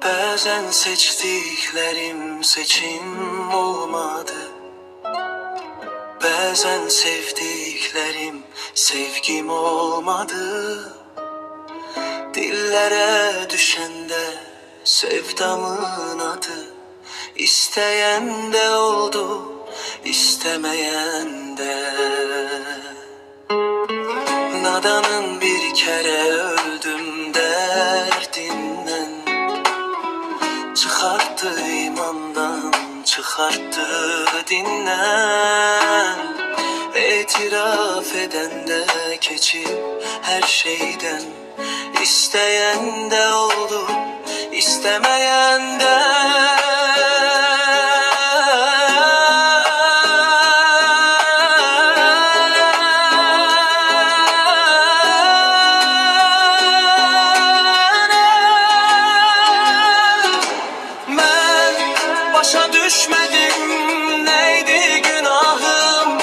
Bazen seçtiklerim seçim olmadı. Bazen sevdiklerim sevgim olmadı. Dillere düşende sevdamın adı. İsteyen de oldu, istemeyen de. Nadanın bir kere öldüm derdinden. Çıkarttı imandan, çıkarttı dinden. İtiraf eden de geçip her şeyden. İsteyen de oldu, istemeyen de. Başa düşmedim neydi günahım.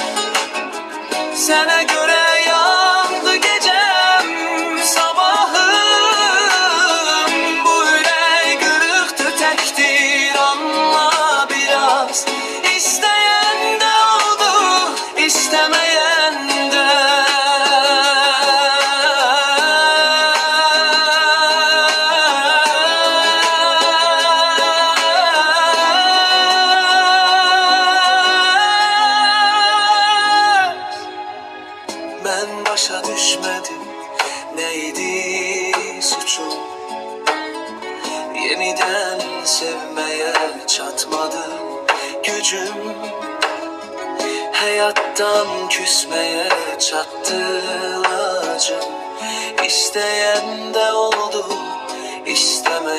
Sana göre yandı gecem sabahım. Bu yürek kırıktı tektir anla biraz. İsteyen de oldu, istemeyen de. Ben başa düşmedim neydi suçum. Yeniden sevmeye çatmadı gücüm. Hayattan küsmeye çattı acım. İsteyen de oldu, istemeyen